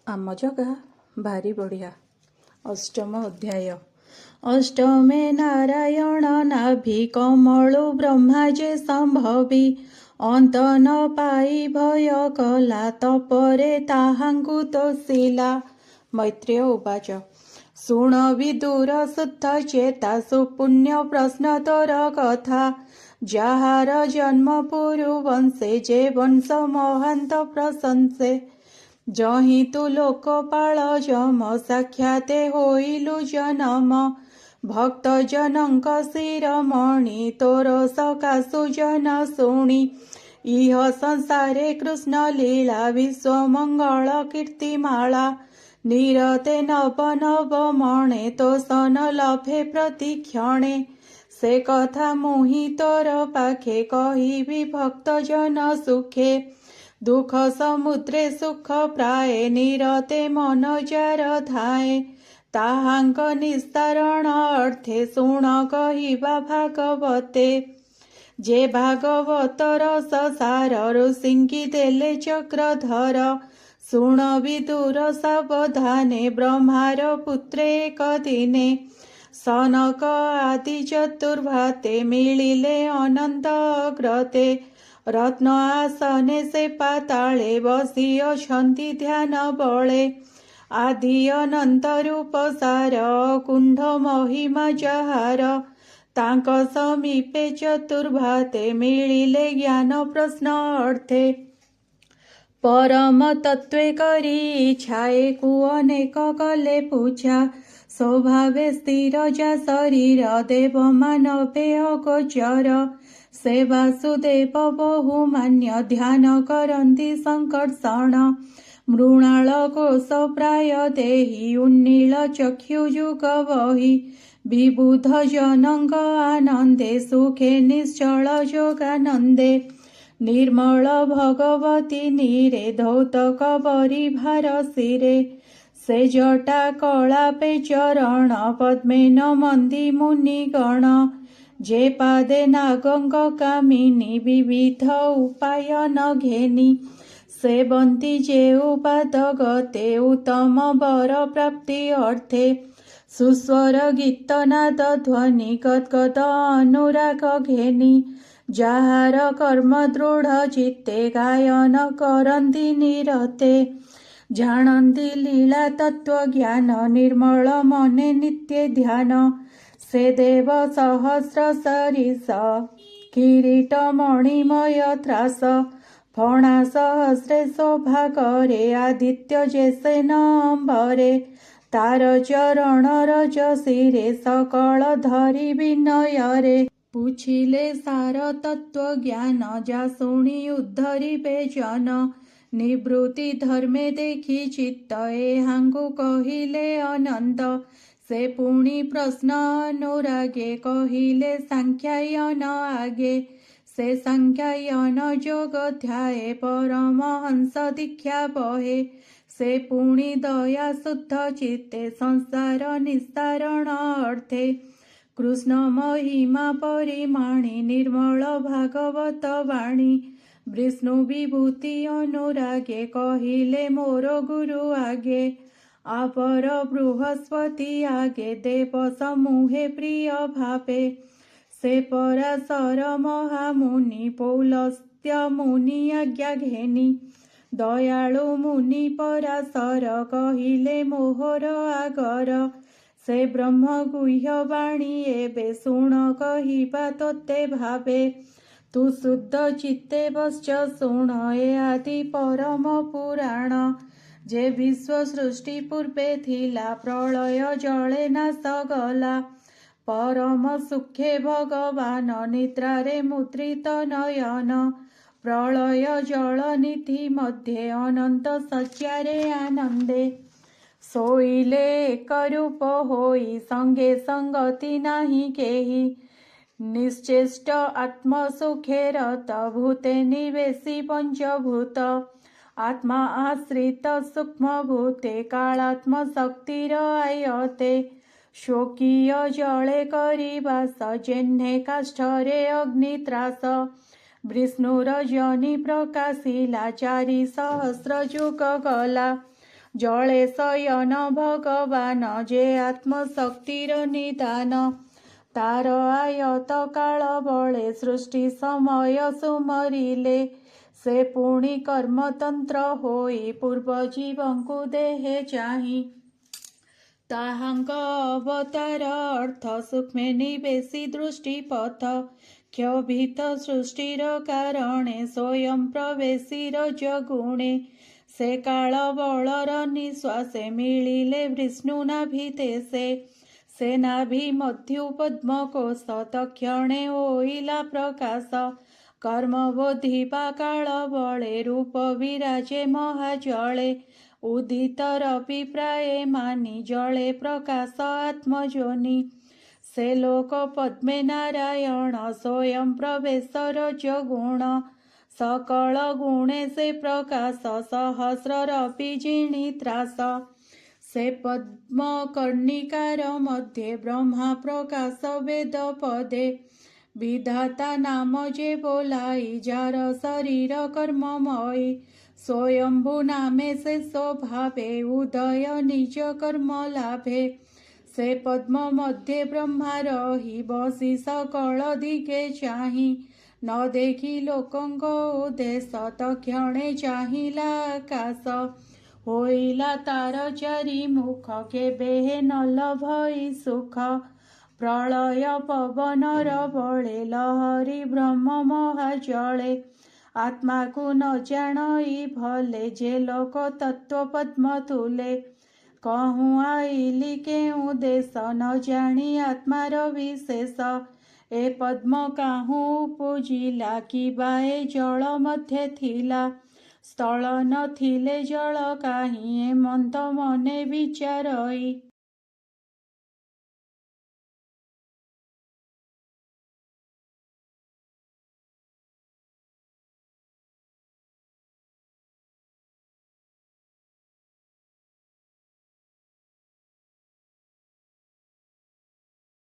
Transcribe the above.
आम जगा भारी बढ़िया। अष्टम अध्याय। अष्टमे नारायण नाभि कमलु ब्रह्मा जे संभवी अंत न पाई भय कला तपरे ताहांकु तोषिला। मैत्रेय उवाच शुण विदुर शुद्ध चेता सुपुण्य प्रश्न तोर कथा जाहार जन्म पुरु वंशे जे वंश महांत प्रशंसे जहि तु लोकपाल जम साक्षाते होइलु जनम भक्त जनक शिरोमणि तोर सकाशु जन शुणि इह संसारे कृष्ण लीला विश्व मंगल कीर्तिमाला निरते नव नव मणे तो सन लभे प्रतिक्षणे से कथा मुहि तोर पाखे कहिबि भक्त जन सुखे दुख समुद्रे सुख प्राये निरते मन जार धाये ताहांक निस्तारण अर्थे शुण कहिबा भागवते जे भागवत रस सार ऋषिंकी देले चक्रधर शुण विदुर सावधाने ब्रह्मार पुत्रे एक दिने सनक आदि चतुर्भाते मिलिले अनंत अग्रते रत्न आसने से पाताले बसी अछंती ध्यान बळे आदि अनंत रूप सार कुंड महिमा जहार तांक समीपे चतुर्भाते मिलिले ज्ञान प्रश्न अर्थे परम तत्वे करी इच्छाए कु अनेक कले पूछा स्वभावे स्थिर जा शरीर देव मानवे अगोचर से वासुदेव बहुमान्य ध्यान करन्ति संकर्षण मृणाल कोश प्राय देहि उन्नील चक्षुजुग बहि विबुध जनंग आनंदे सुखे निश्चल जोगानंदे निर्मल भगवती नीरे धौतक बरिभार शिरे से जटा कलापे चरण पद्मेन मन्दी मुनिगण जे पादे नागंग कामिनी विविध उपायन घेनी सेवन्ती जे उपाद गते उत्तम वर प्राप्ति अर्थे सुस्वर गीतनाद ध्वनि गद्गद अनुराग घेनी जाहार कर्म दृढ़ चित्ते गायन करन्ति निरते जानन्ति लीला तत्व ज्ञान निर्मल मने नित्य ध्यान से देव सहस्र सरिस किरीट मणिमय त्रास फणा सहस्रे शोभा करे आदित्य जैसे न अम्बरे तार चरण रज शिरे सकल धरि विनयरे पूछिले सार तत्व ज्ञान जा शुणी उद्धरिबे जन निवृत्ति धर्मे देखि चित्त एहांगु कहिले अनंत से पुणी प्रश्न अनुरागे कहिले सांख्यायन आगे से सांख्यायन जोग ध्याये परमहंस दीक्षा बहे से पुणी दया शुद्ध चित्ते संसार निस्तारण अर्थे कृष्ण महिमा परिमाणी निर्मल भागवत वाणी विष्णु विभूति अनुरागे कहिले मोर गुरु आगे आपर बृहस्पति आगे देव समूहे प्रिय भावे से पराशर महामुनि पौलस्त्य मुनि आज्ञा घेनी दयालु मुनि पराशर कहिले मोहर आगर से ब्रह्म गुह्य वाणी एबे शुण कहिबा तोते भावे तु शुद्ध चित्ते बश्च शुण ए आदि परम पुराण जे विश्व सृष्टि पूर्वे थिला प्रलय जले नाश गला परम सुखे भगवान निद्रारे मुद्रित नयन प्रलय जल निधि मध्ये अनंत सच्चारे आनंदे सोइले एक रूप होई संगे संगति नाही केही निश्चेष्ट आत्म सुखे रत भूते निवेशी पंचभूत आत्मा आश्रित सूक्ष्म भूते कालात्म शक्तिर आयते शोकीय जले करी वास जेह्ने काष्ठरे अग्नित्रास विष्णुर जनि प्रकाशिला 4 सहस्र जुग गला जले शयन भगवान जे आत्मशक्तिर निदान तार आयत काल बळे सृष्टि समय सुमरिले से पुणी कर्मतंत्र होई पूर्व जीवंकु देहे चाही ताहांक अवतार अर्थ सूक्ष्मे निवेशी दृष्टिपथ क्षोभित सृष्टिर कारणे स्वयं प्रवेशीर जगुणे से काल बलर निश्वासे मिलिले विष्णु नाभिते से नाभि मध्यु पद्मकोश तक्षणे होइला प्रकाश कर्म बोधिपा काल बळे रूप विराजे महाजळे उदित रविप्राये मानि जळे प्रकाश आत्मजोनि से लोक पद्मे नारायण स्वयं प्रवेशर जगुण सकल गुणे से प्रकाश सहस्र रवि जिणी त्रास से पद्म कर्णिकार मध्ये ब्रह्मा प्रकाश वेद पदे विधाता नाम जे बोलाई जार शरीर कर्ममयी स्वयंभू नामे से स्वभावे उदय निज कर्म लाभे से पद्म मध्ये ब्रह्मा रही बसी सकल दिगे चाही न देखी लोकंक उद्देश तक्षणे चाहिला आकाश होइला तार चारि मुख केबे न लभई सुख प्रलय पवनर बळे लहरी ब्रह्म महाजळे आत्मा को न जाणई भले जे लोक तत्व पद्म तुले कहूँ आइली केउ देश न जानी आत्मार विशेष ए पद्म काहू पूजिला कि बाए जल मध्ये थिला स्थल न थिले जल काहीं ए मन्त मने विचारई।